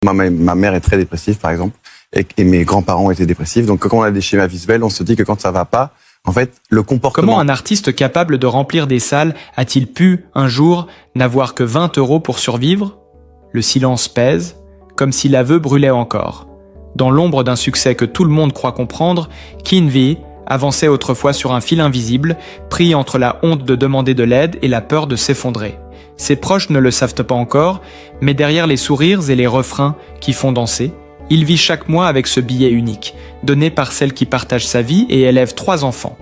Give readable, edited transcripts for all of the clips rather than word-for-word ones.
Ma mère est très dépressive, par exemple, et mes grands-parents étaient dépressifs. Donc, quand on a des schémas visuels, on se dit que quand ça va pas, en fait, le comportement... Comment un artiste capable de remplir des salles a-t-il pu, un jour, n'avoir que 20 € pour survivre? Le silence pèse, comme si l'aveu brûlait encore. Dans l'ombre d'un succès que tout le monde croit comprendre, Kinvi avançait autrefois sur un fil invisible, pris entre la honte de demander de l'aide et la peur de s'effondrer. Ses proches ne le savent pas encore, mais derrière les sourires et les refrains qui font danser, il vit chaque mois avec ce billet unique, donné par celle qui partage sa vie et élève 3 enfants.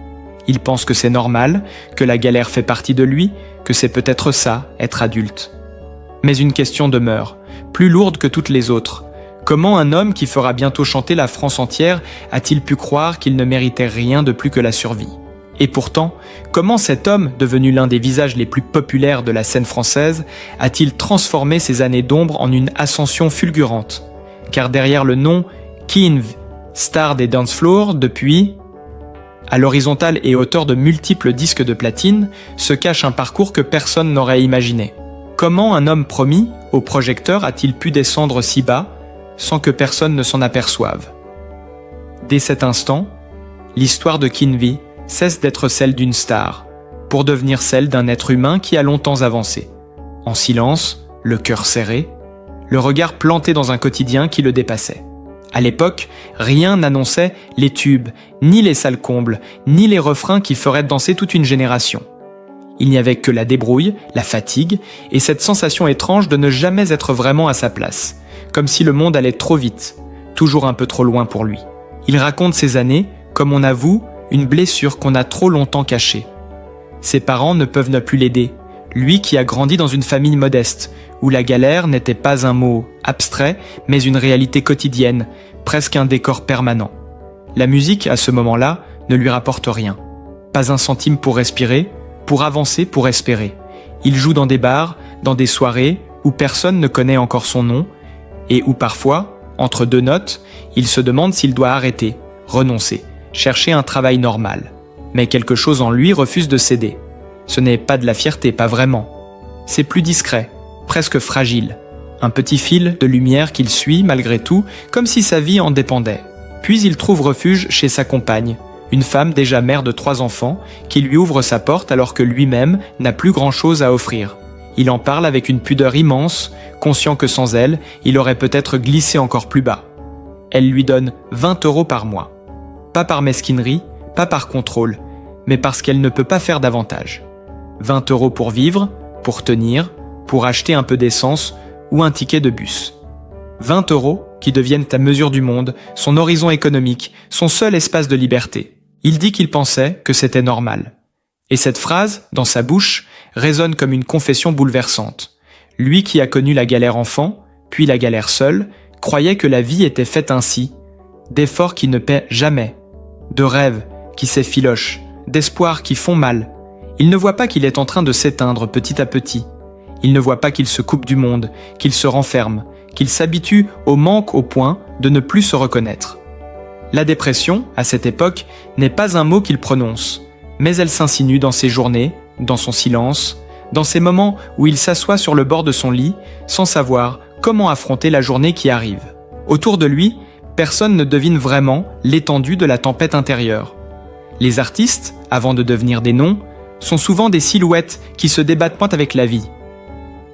Il pense que c'est normal, que la galère fait partie de lui, que c'est peut-être ça, être adulte. Mais une question demeure, plus lourde que toutes les autres. Comment un homme qui fera bientôt chanter la France entière a-t-il pu croire qu'il ne méritait rien de plus que la survie? Et pourtant, comment cet homme, devenu l'un des visages les plus populaires de la scène française, a-t-il transformé ses années d'ombre en une ascension fulgurante? Car derrière le nom Kinv, star des dance floors depuis, à l'horizontale et auteur de multiples disques de platine, se cache un parcours que personne n'aurait imaginé. Comment un homme promis au projecteur a-t-il pu descendre si bas sans que personne ne s'en aperçoive? Dès cet instant, l'histoire de Kinvi cesse d'être celle d'une star, pour devenir celle d'un être humain qui a longtemps avancé. En silence, le cœur serré, le regard planté dans un quotidien qui le dépassait. À l'époque, rien n'annonçait les tubes, ni les salles combles, ni les refrains qui feraient danser toute une génération. Il n'y avait que la débrouille, la fatigue, et cette sensation étrange de ne jamais être vraiment à sa place, comme si le monde allait trop vite, toujours un peu trop loin pour lui. Il raconte ces années comme on avoue une blessure qu'on a trop longtemps cachée. Ses parents ne peuvent ne plus l'aider, lui qui a grandi dans une famille modeste, où la galère n'était pas un mot abstrait, mais une réalité quotidienne, presque un décor permanent. La musique, à ce moment-là, ne lui rapporte rien. Pas un centime pour respirer, pour avancer, pour espérer. Il joue dans des bars, dans des soirées, où personne ne connaît encore son nom, et où parfois, entre 2 notes, il se demande s'il doit arrêter, renoncer, chercher un travail normal. Mais quelque chose en lui refuse de céder. Ce n'est pas de la fierté, pas vraiment. C'est plus discret, presque fragile. Un petit fil de lumière qu'il suit malgré tout, comme si sa vie en dépendait. Puis il trouve refuge chez sa compagne, une femme déjà mère de 3 enfants, qui lui ouvre sa porte alors que lui-même n'a plus grand-chose à offrir. Il en parle avec une pudeur immense, conscient que sans elle, il aurait peut-être glissé encore plus bas. Elle lui donne 20 € par mois. Pas par mesquinerie, pas par contrôle, mais parce qu'elle ne peut pas faire davantage. 20 € pour vivre, pour tenir, pour acheter un peu d'essence ou un ticket de bus. 20 € qui deviennent à mesure du monde, son horizon économique, son seul espace de liberté. Il dit qu'il pensait que c'était normal. Et cette phrase, dans sa bouche, résonne comme une confession bouleversante. Lui qui a connu la galère enfant, puis la galère seul, croyait que la vie était faite ainsi, d'efforts qui ne paient jamais, de rêves qui s'effilochent, d'espoirs qui font mal. Il ne voit pas qu'il est en train de s'éteindre petit à petit. Il ne voit pas qu'il se coupe du monde, qu'il se renferme, qu'il s'habitue au manque au point de ne plus se reconnaître. La dépression, à cette époque, n'est pas un mot qu'il prononce, mais elle s'insinue dans ses journées, dans son silence, dans ces moments où il s'assoit sur le bord de son lit, sans savoir comment affronter la journée qui arrive. Autour de lui, personne ne devine vraiment l'étendue de la tempête intérieure. Les artistes, avant de devenir des noms, sont souvent des silhouettes qui se débattent avec la vie.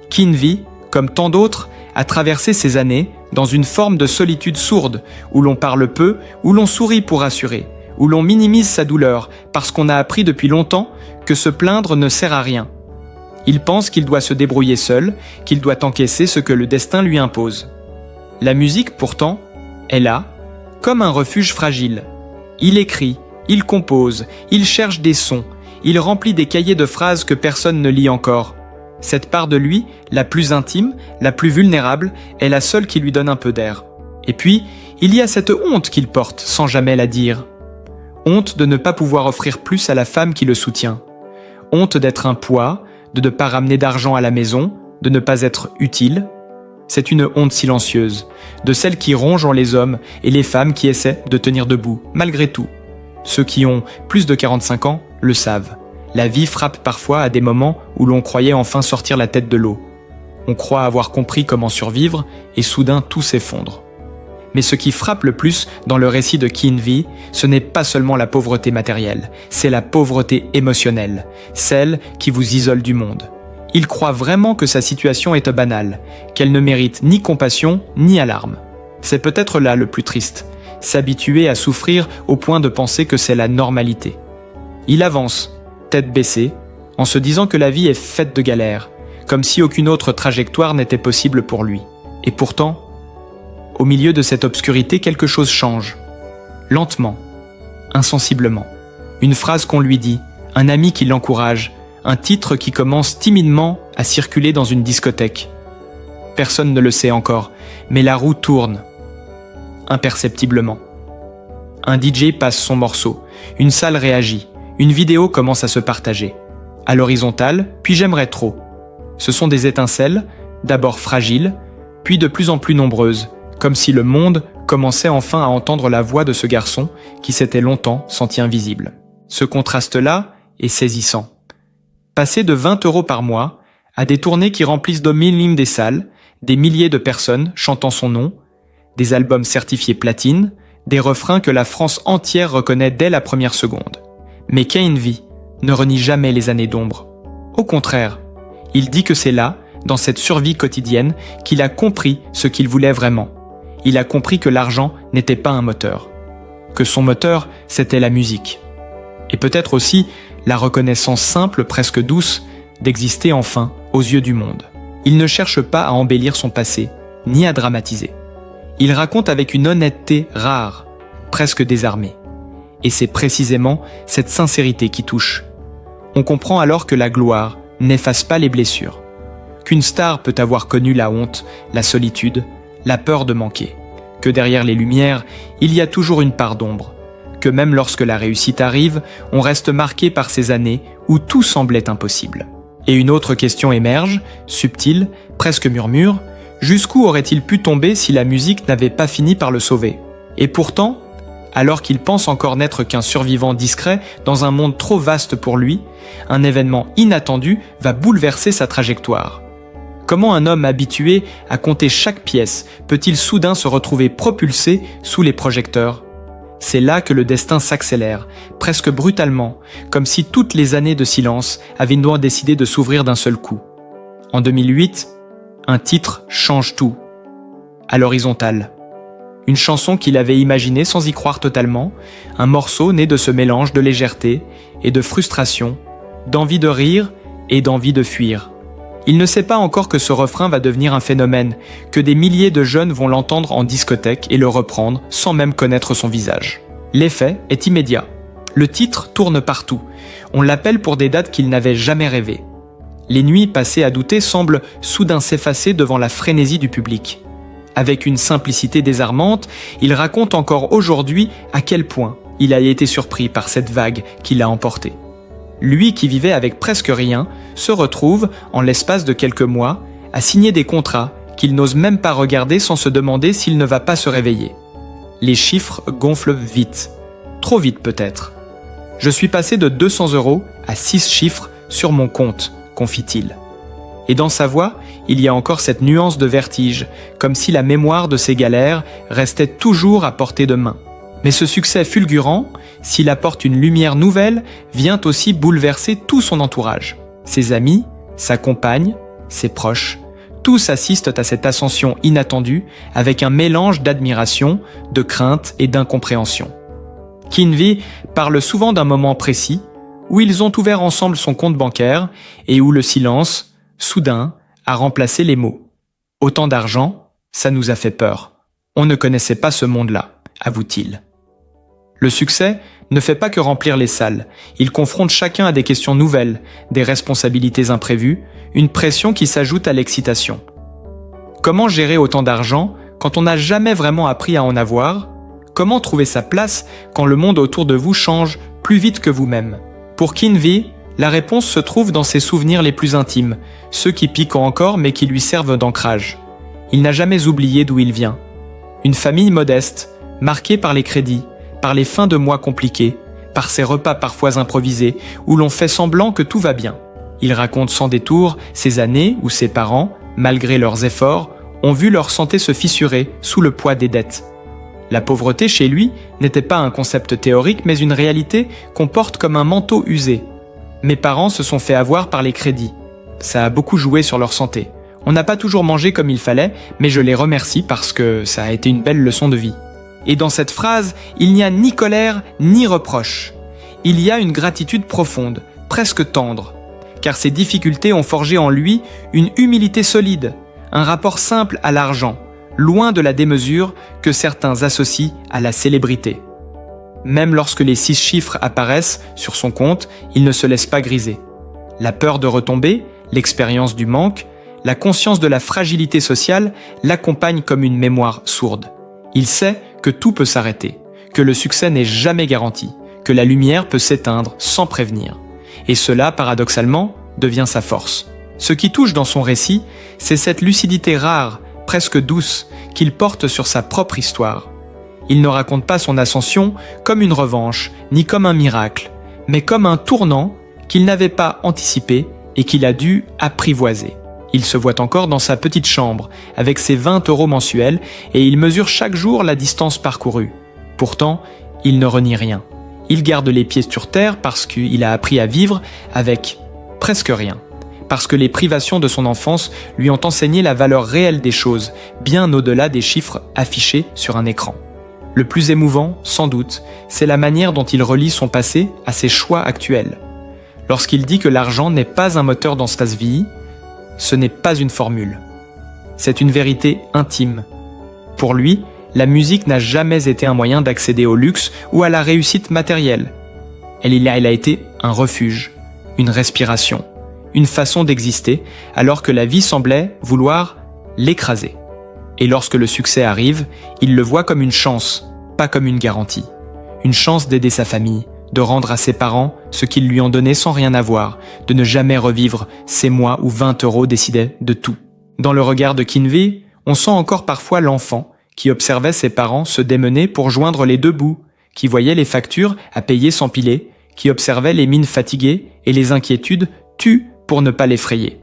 Kinvi, comme tant d'autres, a traversé ces années dans une forme de solitude sourde, où l'on parle peu, où l'on sourit pour rassurer, où l'on minimise sa douleur parce qu'on a appris depuis longtemps que se plaindre ne sert à rien. Il pense qu'il doit se débrouiller seul, qu'il doit encaisser ce que le destin lui impose. La musique, pourtant, est là, comme un refuge fragile. Il écrit, il compose, il cherche des sons, il remplit des cahiers de phrases que personne ne lit encore. Cette part de lui, la plus intime, la plus vulnérable, est la seule qui lui donne un peu d'air. Et puis, il y a cette honte qu'il porte sans jamais la dire. Honte de ne pas pouvoir offrir plus à la femme qui le soutient. Honte d'être un poids, de ne pas ramener d'argent à la maison, de ne pas être utile. C'est une honte silencieuse, de celle qui ronge en les hommes et les femmes qui essaient de tenir debout, malgré tout. Ceux qui ont plus de 45 ans le savent. La vie frappe parfois à des moments où l'on croyait enfin sortir la tête de l'eau. On croit avoir compris comment survivre et soudain tout s'effondre. Mais ce qui frappe le plus dans le récit de Kien Vi, ce n'est pas seulement la pauvreté matérielle, c'est la pauvreté émotionnelle, celle qui vous isole du monde. Il croit vraiment que sa situation est banale, qu'elle ne mérite ni compassion ni alarme. C'est peut-être là le plus triste, s'habituer à souffrir au point de penser que c'est la normalité. Il avance, tête baissée, en se disant que la vie est faite de galères, comme si aucune autre trajectoire n'était possible pour lui. Et pourtant, au milieu de cette obscurité, quelque chose change. Lentement, insensiblement. Une phrase qu'on lui dit, un ami qui l'encourage, un titre qui commence timidement à circuler dans une discothèque. Personne ne le sait encore, mais la roue tourne, imperceptiblement. Un DJ passe son morceau, une salle réagit, une vidéo commence à se partager. À l'horizontale, puis j'aimerais trop. Ce sont des étincelles, d'abord fragiles, puis de plus en plus nombreuses, comme si le monde commençait enfin à entendre la voix de ce garçon qui s'était longtemps senti invisible. Ce contraste-là est saisissant. Passer de 20 € par mois à des tournées qui remplissent de minimes des salles, des milliers de personnes chantant son nom, des albums certifiés platine, des refrains que la France entière reconnaît dès la première seconde. Mais Kien Vi ne renie jamais les années d'ombre. Au contraire, il dit que c'est là, dans cette survie quotidienne, qu'il a compris ce qu'il voulait vraiment. Il a compris que l'argent n'était pas un moteur, que son moteur, c'était la musique. Et peut-être aussi la reconnaissance simple, presque douce, d'exister enfin aux yeux du monde. Il ne cherche pas à embellir son passé, ni à dramatiser. Il raconte avec une honnêteté rare, presque désarmée. Et c'est précisément cette sincérité qui touche. On comprend alors que la gloire n'efface pas les blessures, qu'une star peut avoir connu la honte, la solitude, la peur de manquer, que derrière les lumières, il y a toujours une part d'ombre, que même lorsque la réussite arrive, on reste marqué par ces années où tout semblait impossible. Et une autre question émerge, subtile, presque murmure, jusqu'où aurait-il pu tomber si la musique n'avait pas fini par le sauver? Et pourtant, alors qu'il pense encore n'être qu'un survivant discret dans un monde trop vaste pour lui, un événement inattendu va bouleverser sa trajectoire. Comment un homme habitué à compter chaque pièce peut-il soudain se retrouver propulsé sous les projecteurs? C'est là que le destin s'accélère, presque brutalement, comme si toutes les années de silence avaient donc décidé de s'ouvrir d'un seul coup. En 2008, un titre change tout. À l'horizontale. Une chanson qu'il avait imaginée sans y croire totalement, un morceau né de ce mélange de légèreté et de frustration, d'envie de rire et d'envie de fuir. Il ne sait pas encore que ce refrain va devenir un phénomène, que des milliers de jeunes vont l'entendre en discothèque et le reprendre sans même connaître son visage. L'effet est immédiat. Le titre tourne partout. On l'appelle pour des dates qu'il n'avait jamais rêvées. Les nuits passées à douter semblent soudain s'effacer devant la frénésie du public. Avec une simplicité désarmante, il raconte encore aujourd'hui à quel point il a été surpris par cette vague qui l'a emporté. Lui qui vivait avec presque rien, se retrouve, en l'espace de quelques mois, à signer des contrats qu'il n'ose même pas regarder sans se demander s'il ne va pas se réveiller. Les chiffres gonflent vite. Trop vite peut-être. Je suis passé de 200 € à 6 chiffres sur mon compte, confie-t-il. Et dans sa voix, il y a encore cette nuance de vertige, comme si la mémoire de ses galères restait toujours à portée de main. Mais ce succès fulgurant, s'il apporte une lumière nouvelle, vient aussi bouleverser tout son entourage. Ses amis, sa compagne, ses proches, tous assistent à cette ascension inattendue avec un mélange d'admiration, de crainte et d'incompréhension. Kien Vi parle souvent d'un moment précis où ils ont ouvert ensemble son compte bancaire et où le silence, soudain, a remplacé les mots. Autant d'argent, ça nous a fait peur. On ne connaissait pas ce monde-là, avoue-t-il. Le succès ne fait pas que remplir les salles. Il confronte chacun à des questions nouvelles, des responsabilités imprévues, une pression qui s'ajoute à l'excitation. Comment gérer autant d'argent quand on n'a jamais vraiment appris à en avoir? Comment trouver sa place quand le monde autour de vous change plus vite que vous-même? Pour Kien Vi, la réponse se trouve dans ses souvenirs les plus intimes, ceux qui piquent encore mais qui lui servent d'ancrage. Il n'a jamais oublié d'où il vient. Une famille modeste, marquée par les crédits, par les fins de mois compliquées, par ces repas parfois improvisés où l'on fait semblant que tout va bien. Il raconte sans détour ces années où ses parents, malgré leurs efforts, ont vu leur santé se fissurer sous le poids des dettes. La pauvreté chez lui n'était pas un concept théorique, mais une réalité qu'on porte comme un manteau usé. Mes parents se sont fait avoir par les crédits. Ça a beaucoup joué sur leur santé. On n'a pas toujours mangé comme il fallait, mais je les remercie parce que ça a été une belle leçon de vie. Et dans cette phrase, il n'y a ni colère ni reproche. Il y a une gratitude profonde, presque tendre, car ces difficultés ont forgé en lui une humilité solide, un rapport simple à l'argent, loin de la démesure que certains associent à la célébrité. Même lorsque les 6 chiffres apparaissent sur son compte, il ne se laisse pas griser. La peur de retomber, l'expérience du manque, la conscience de la fragilité sociale l'accompagnent comme une mémoire sourde. Il sait que tout peut s'arrêter, que le succès n'est jamais garanti, que la lumière peut s'éteindre sans prévenir. Et cela, paradoxalement, devient sa force. Ce qui touche dans son récit, c'est cette lucidité rare, presque douce, qu'il porte sur sa propre histoire. Il ne raconte pas son ascension comme une revanche, ni comme un miracle, mais comme un tournant qu'il n'avait pas anticipé et qu'il a dû apprivoiser. Il se voit encore dans sa petite chambre, avec ses 20 € mensuels, et il mesure chaque jour la distance parcourue. Pourtant, il ne renie rien. Il garde les pieds sur terre parce qu'il a appris à vivre avec presque rien. Parce que les privations de son enfance lui ont enseigné la valeur réelle des choses, bien au-delà des chiffres affichés sur un écran. Le plus émouvant, sans doute, c'est la manière dont il relie son passé à ses choix actuels. Lorsqu'il dit que l'argent n'est pas un moteur dans sa vie, ce n'est pas une formule. C'est une vérité intime. Pour lui, la musique n'a jamais été un moyen d'accéder au luxe ou à la réussite matérielle. Elle a été un refuge, une respiration, une façon d'exister, alors que la vie semblait vouloir l'écraser. Et lorsque le succès arrive, il le voit comme une chance, pas comme une garantie. Une chance d'aider sa famille, de rendre à ses parents ce qu'ils lui ont donné sans rien avoir, de ne jamais revivre ces mois où 20 € décidaient de tout. Dans le regard de Kinvey, on sent encore parfois l'enfant qui observait ses parents se démener pour joindre les deux bouts, qui voyait les factures à payer s'empiler, qui observait les mines fatiguées et les inquiétudes tues pour ne pas l'effrayer.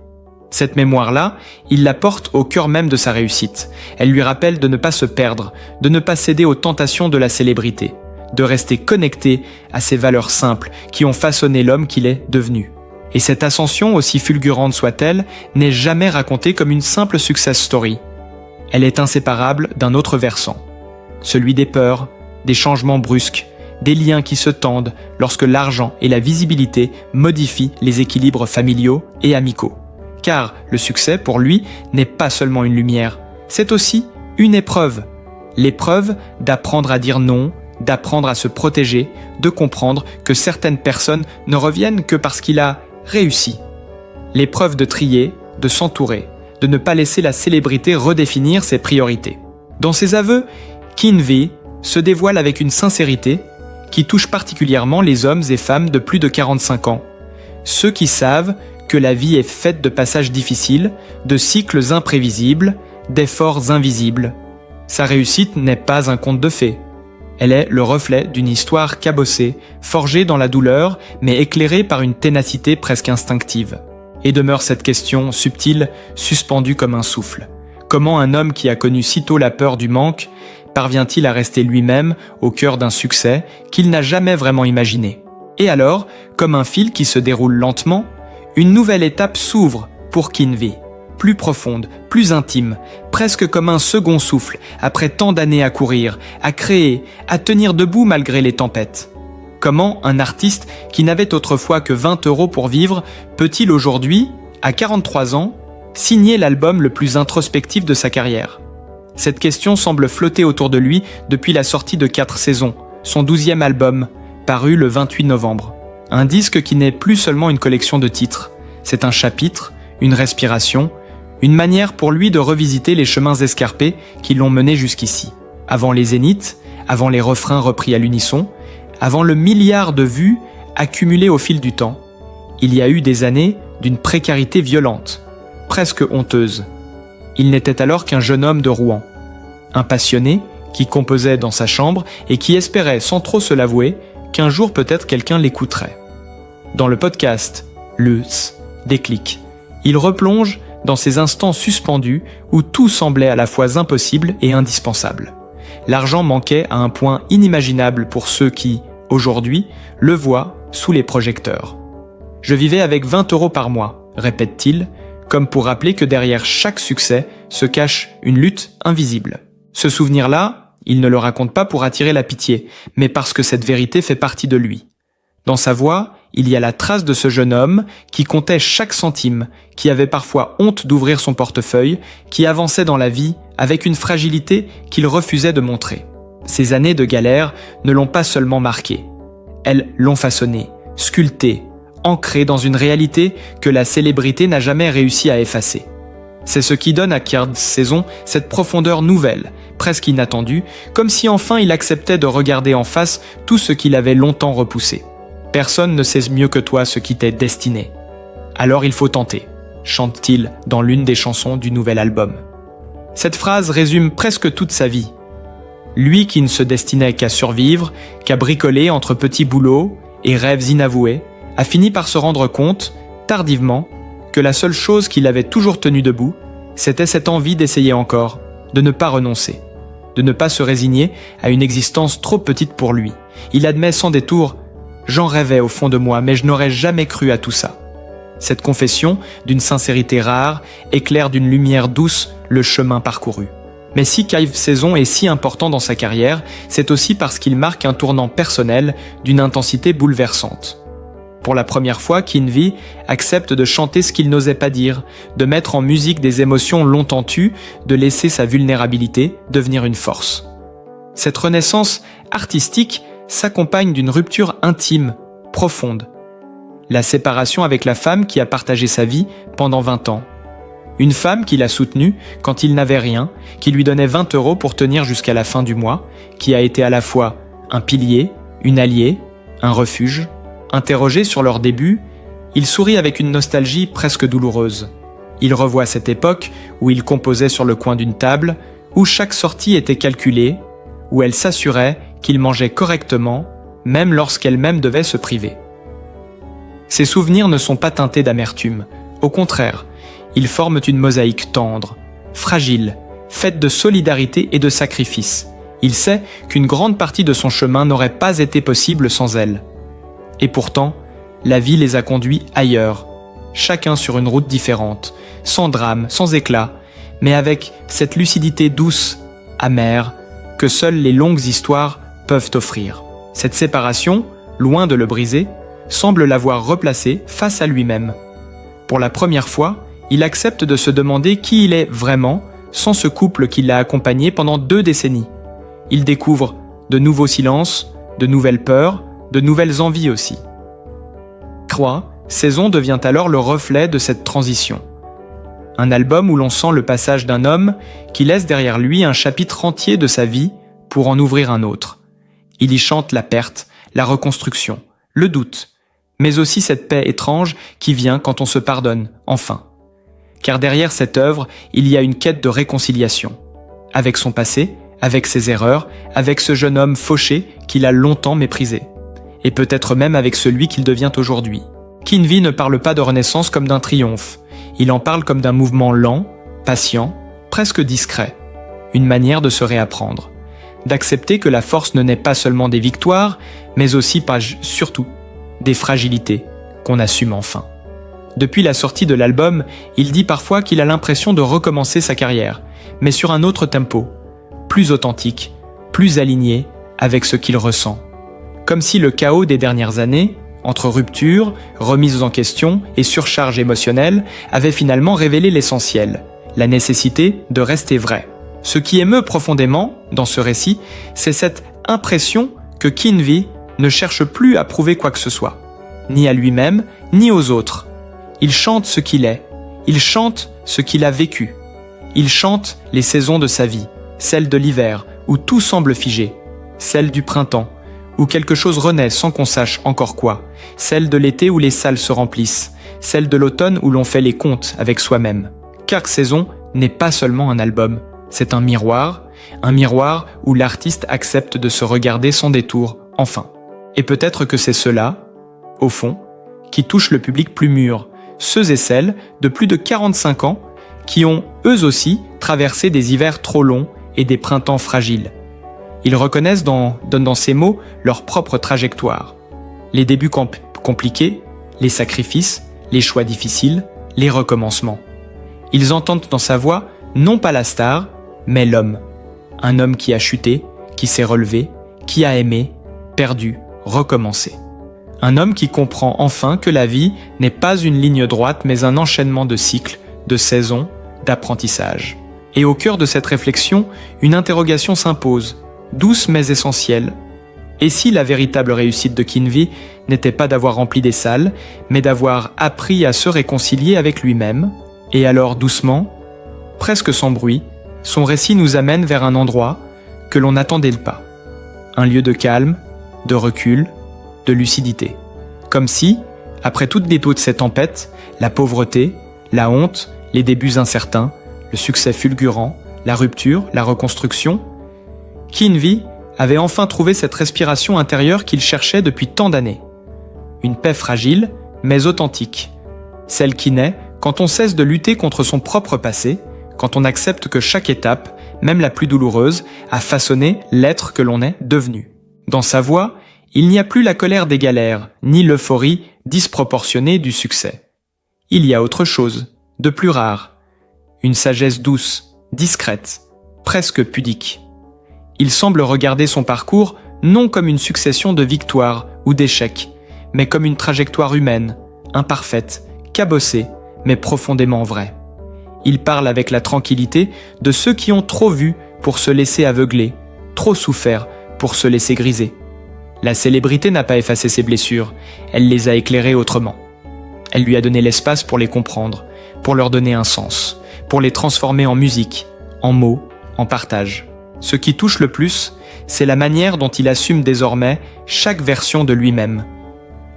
Cette mémoire-là, il la porte au cœur même de sa réussite. Elle lui rappelle de ne pas se perdre, de ne pas céder aux tentations de la célébrité, de rester connecté à ces valeurs simples qui ont façonné l'homme qu'il est devenu. Et cette ascension, aussi fulgurante soit-elle, n'est jamais racontée comme une simple success story. Elle est inséparable d'un autre versant, celui des peurs, des changements brusques, des liens qui se tendent lorsque l'argent et la visibilité modifient les équilibres familiaux et amicaux. Car le succès, pour lui, n'est pas seulement une lumière, c'est aussi une épreuve. L'épreuve d'apprendre à dire non, d'apprendre à se protéger, de comprendre que certaines personnes ne reviennent que parce qu'il a réussi. L'épreuve de trier, de s'entourer, de ne pas laisser la célébrité redéfinir ses priorités. Dans ses aveux, Kinvey se dévoile avec une sincérité qui touche particulièrement les hommes et femmes de plus de 45 ans. Ceux qui savent que la vie est faite de passages difficiles, de cycles imprévisibles, d'efforts invisibles. Sa réussite n'est pas un conte de fées. Elle est le reflet d'une histoire cabossée, forgée dans la douleur, mais éclairée par une ténacité presque instinctive. Et demeure cette question subtile, suspendue comme un souffle. Comment un homme qui a connu sitôt la peur du manque parvient-il à rester lui-même au cœur d'un succès qu'il n'a jamais vraiment imaginé? Et alors, comme un fil qui se déroule lentement, une nouvelle étape s'ouvre pour Kinvey, plus profonde, plus intime, presque comme un second souffle, après tant d'années à courir, à créer, à tenir debout malgré les tempêtes. Comment un artiste qui n'avait autrefois que 20 € pour vivre peut-il aujourd'hui, à 43 ans, signer l'album le plus introspectif de sa carrière? Cette question semble flotter autour de lui depuis la sortie de 4 saisons, son 12e album, paru le 28 novembre. Un disque qui n'est plus seulement une collection de titres, c'est un chapitre, une respiration, une manière pour lui de revisiter les chemins escarpés qui l'ont mené jusqu'ici. Avant les zéniths, avant les refrains repris à l'unisson, avant le milliard de vues accumulées au fil du temps, il y a eu des années d'une précarité violente, presque honteuse. Il n'était alors qu'un jeune homme de Rouen, un passionné qui composait dans sa chambre et qui espérait, sans trop se l'avouer, qu'un jour peut-être quelqu'un l'écouterait. Dans le podcast Lutz, Déclic, il replonge dans ces instants suspendus où tout semblait à la fois impossible et indispensable. L'argent manquait à un point inimaginable pour ceux qui, aujourd'hui, le voient sous les projecteurs. « Je vivais avec 20 € par mois », répète-t-il, comme pour rappeler que derrière chaque succès se cache une lutte invisible. Ce souvenir-là, il ne le raconte pas pour attirer la pitié, mais parce que cette vérité fait partie de lui. Dans sa voix, il y a la trace de ce jeune homme qui comptait chaque centime, qui avait parfois honte d'ouvrir son portefeuille, qui avançait dans la vie avec une fragilité qu'il refusait de montrer. Ces années de galère ne l'ont pas seulement marqué. Elles l'ont façonné, sculpté, ancré dans une réalité que la célébrité n'a jamais réussi à effacer. C'est ce qui donne à Quart Saison cette profondeur nouvelle, presque inattendue, comme si enfin il acceptait de regarder en face tout ce qu'il avait longtemps repoussé. « Personne ne sait mieux que toi ce qui t'est destiné. Alors il faut tenter », chante-t-il dans l'une des chansons du nouvel album. Cette phrase résume presque toute sa vie. Lui qui ne se destinait qu'à survivre, qu'à bricoler entre petits boulots et rêves inavoués, a fini par se rendre compte, tardivement, que la seule chose qui l'avait toujours tenu debout, c'était cette envie d'essayer encore, de ne pas renoncer, de ne pas se résigner à une existence trop petite pour lui. Il admet sans détour « J'en rêvais au fond de moi, mais je n'aurais jamais cru à tout ça ». Cette confession, d'une sincérité rare, éclaire d'une lumière douce le chemin parcouru. Mais si Quart Saison est si important dans sa carrière, c'est aussi parce qu'il marque un tournant personnel d'une intensité bouleversante. Pour la première fois, Kinvi accepte de chanter ce qu'il n'osait pas dire, de mettre en musique des émotions longtemps tues, de laisser sa vulnérabilité devenir une force. Cette renaissance artistique s'accompagne d'une rupture intime, profonde. La séparation avec la femme qui a partagé sa vie pendant 20 ans. Une femme qui l'a soutenu quand il n'avait rien, qui lui donnait 20 € pour tenir jusqu'à la fin du mois, qui a été à la fois un pilier, une alliée, un refuge. Interrogé sur leur début, il sourit avec une nostalgie presque douloureuse. Il revoit cette époque où il composait sur le coin d'une table, où chaque sortie était calculée, où elle s'assurait qu'il mangeait correctement, même lorsqu'elle-même devait se priver. Ces souvenirs ne sont pas teintés d'amertume. Au contraire, ils forment une mosaïque tendre, fragile, faite de solidarité et de sacrifice. Il sait qu'une grande partie de son chemin n'aurait pas été possible sans elle. Et pourtant, la vie les a conduits ailleurs, chacun sur une route différente, sans drame, sans éclat, mais avec cette lucidité douce, amère, que seules les longues histoires peuvent offrir. Cette séparation, loin de le briser, semble l'avoir replacé face à lui-même. Pour la première fois, il accepte de se demander qui il est vraiment sans ce couple qui l'a accompagné pendant 2 décennies. Il découvre de nouveaux silences, de nouvelles peurs, de nouvelles envies aussi. Quart Saison devient alors le reflet de cette transition. Un album où l'on sent le passage d'un homme qui laisse derrière lui un chapitre entier de sa vie pour en ouvrir un autre. Il y chante la perte, la reconstruction, le doute, mais aussi cette paix étrange qui vient quand on se pardonne, enfin. Car derrière cette œuvre, il y a une quête de réconciliation. Avec son passé, avec ses erreurs, avec ce jeune homme fauché qu'il a longtemps méprisé. Et peut-être même avec celui qu'il devient aujourd'hui. Kinvi ne parle pas de renaissance comme d'un triomphe. Il en parle comme d'un mouvement lent, patient, presque discret. Une manière de se réapprendre. D'accepter que la force ne naît pas seulement des victoires, mais aussi, surtout, des fragilités qu'on assume enfin. Depuis la sortie de l'album, il dit parfois qu'il a l'impression de recommencer sa carrière, mais sur un autre tempo, plus authentique, plus aligné avec ce qu'il ressent. Comme si le chaos des dernières années, entre ruptures, remises en question et surcharge émotionnelle, avait finalement révélé l'essentiel, la nécessité de rester vrai. Ce qui émeut profondément, dans ce récit, c'est cette impression que Kinvi ne cherche plus à prouver quoi que ce soit, ni à lui-même, ni aux autres. Il chante ce qu'il est, il chante ce qu'il a vécu. Il chante les saisons de sa vie, celle de l'hiver, où tout semble figé, celle du printemps, où quelque chose renaît sans qu'on sache encore quoi, celle de l'été où les salles se remplissent, celle de l'automne où l'on fait les comptes avec soi-même. Quart Saison n'est pas seulement un album, c'est un miroir où l'artiste accepte de se regarder sans détour, enfin. Et peut-être que c'est cela, au fond, qui touche le public plus mûr, ceux et celles de plus de 45 ans qui ont, eux aussi, traversé des hivers trop longs et des printemps fragiles. Ils reconnaissent dans ces mots leur propre trajectoire. Les débuts compliqués, les sacrifices, les choix difficiles, les recommencements. Ils entendent dans sa voix non pas la star, mais l'homme. Un homme qui a chuté, qui s'est relevé, qui a aimé, perdu, recommencé. Un homme qui comprend enfin que la vie n'est pas une ligne droite mais un enchaînement de cycles, de saisons, d'apprentissage. Et au cœur de cette réflexion, une interrogation s'impose, douce mais essentielle. Et si la véritable réussite de Kinvi n'était pas d'avoir rempli des salles, mais d'avoir appris à se réconcilier avec lui-même? Et alors doucement, presque sans bruit, son récit nous amène vers un endroit que l'on n'attendait pas. Un lieu de calme, de recul, de lucidité. Comme si, après toutes les taux de ces tempêtes, la pauvreté, la honte, les débuts incertains, le succès fulgurant, la rupture, la reconstruction, Kinvi avait enfin trouvé cette respiration intérieure qu'il cherchait depuis tant d'années. Une paix fragile, mais authentique. Celle qui naît quand on cesse de lutter contre son propre passé, quand on accepte que chaque étape, même la plus douloureuse, a façonné l'être que l'on est devenu. Dans sa voix, il n'y a plus la colère des galères, ni l'euphorie disproportionnée du succès. Il y a autre chose, de plus rare. Une sagesse douce, discrète, presque pudique. Il semble regarder son parcours non comme une succession de victoires ou d'échecs, mais comme une trajectoire humaine, imparfaite, cabossée, mais profondément vraie. Il parle avec la tranquillité de ceux qui ont trop vu pour se laisser aveugler, trop souffert pour se laisser griser. La célébrité n'a pas effacé ses blessures, elle les a éclairées autrement. Elle lui a donné l'espace pour les comprendre, pour leur donner un sens, pour les transformer en musique, en mots, en partage. Ce qui touche le plus, c'est la manière dont il assume désormais chaque version de lui-même.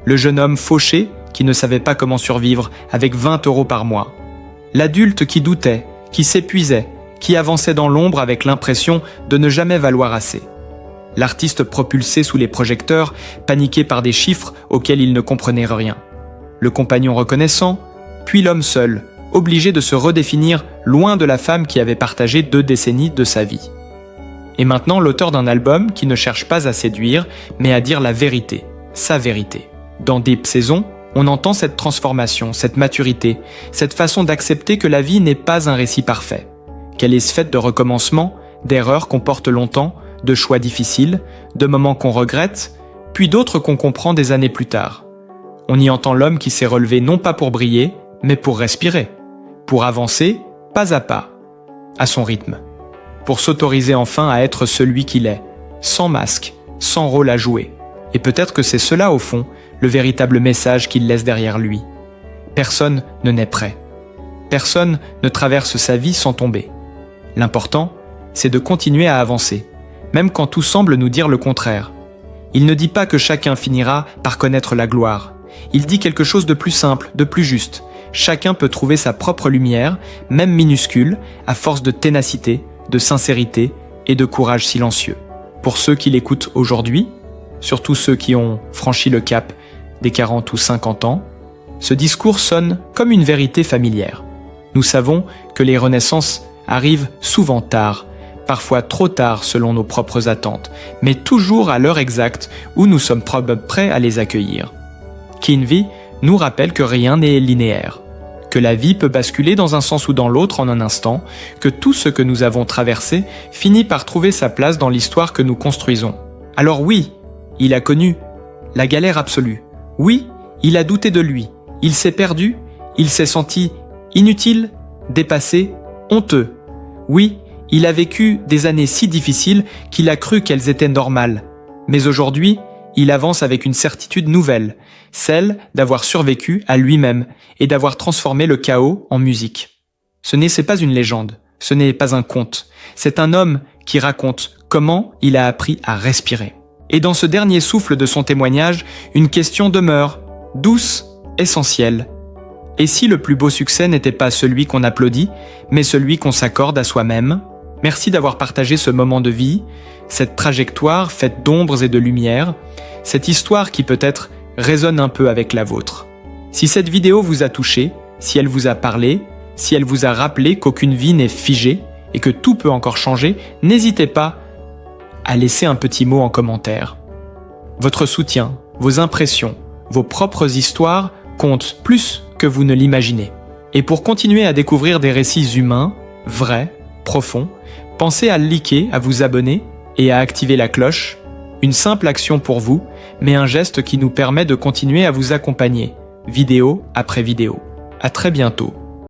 Le jeune homme fauché qui ne savait pas comment survivre avec 20 € par mois. L'adulte qui doutait, qui s'épuisait, qui avançait dans l'ombre avec l'impression de ne jamais valoir assez. L'artiste propulsé sous les projecteurs, paniqué par des chiffres auxquels il ne comprenait rien. Le compagnon reconnaissant, puis l'homme seul, obligé de se redéfinir loin de la femme qui avait partagé 2 décennies de sa vie. Et maintenant l'auteur d'un album qui ne cherche pas à séduire, mais à dire la vérité, sa vérité. Dans Deep Saison, on entend cette transformation, cette maturité, cette façon d'accepter que la vie n'est pas un récit parfait, qu'elle est faite de recommencements, d'erreurs qu'on porte longtemps, de choix difficiles, de moments qu'on regrette, puis d'autres qu'on comprend des années plus tard. On y entend l'homme qui s'est relevé non pas pour briller, mais pour respirer, pour avancer, pas à pas, à son rythme, pour s'autoriser enfin à être celui qu'il est, sans masque, sans rôle à jouer. Et peut-être que c'est cela, au fond, le véritable message qu'il laisse derrière lui. Personne ne naît prêt. Personne ne traverse sa vie sans tomber. L'important, c'est de continuer à avancer, même quand tout semble nous dire le contraire. Il ne dit pas que chacun finira par connaître la gloire. Il dit quelque chose de plus simple, de plus juste. Chacun peut trouver sa propre lumière, même minuscule, à force de ténacité, de sincérité et de courage silencieux. Pour ceux qui l'écoutent aujourd'hui, surtout ceux qui ont franchi le cap des 40 ou 50 ans, ce discours sonne comme une vérité familière. Nous savons que les renaissances arrivent souvent tard, parfois trop tard selon nos propres attentes, mais toujours à l'heure exacte où nous sommes prêts à les accueillir. Kinvi nous rappelle que rien n'est linéaire, que la vie peut basculer dans un sens ou dans l'autre en un instant, que tout ce que nous avons traversé finit par trouver sa place dans l'histoire que nous construisons. Alors oui, il a connu la galère absolue. Oui, il a douté de lui. Il s'est perdu. Il s'est senti inutile, dépassé, honteux. Oui, il a vécu des années si difficiles qu'il a cru qu'elles étaient normales. Mais aujourd'hui, il avance avec une certitude nouvelle, celle d'avoir survécu à lui-même et d'avoir transformé le chaos en musique. C'est pas une légende, ce n'est pas un conte. C'est un homme qui raconte comment il a appris à respirer. Et dans ce dernier souffle de son témoignage, une question demeure, douce, essentielle. Et si le plus beau succès n'était pas celui qu'on applaudit, mais celui qu'on s'accorde à soi-même? Merci d'avoir partagé ce moment de vie, cette trajectoire faite d'ombres et de lumière, cette histoire qui peut-être résonne un peu avec la vôtre. Si cette vidéo vous a touché, si elle vous a parlé, Si elle vous a rappelé qu'aucune vie n'est figée et que tout peut encore changer, n'hésitez pas à laisser un petit mot en commentaire. Votre soutien, vos impressions, vos propres histoires comptent plus que vous ne l'imaginez. Et pour continuer à découvrir des récits humains, vrais, profonds, pensez à liker, à vous abonner et à activer la cloche. Une simple action pour vous, mais un geste qui nous permet de continuer à vous accompagner, vidéo après vidéo. À très bientôt.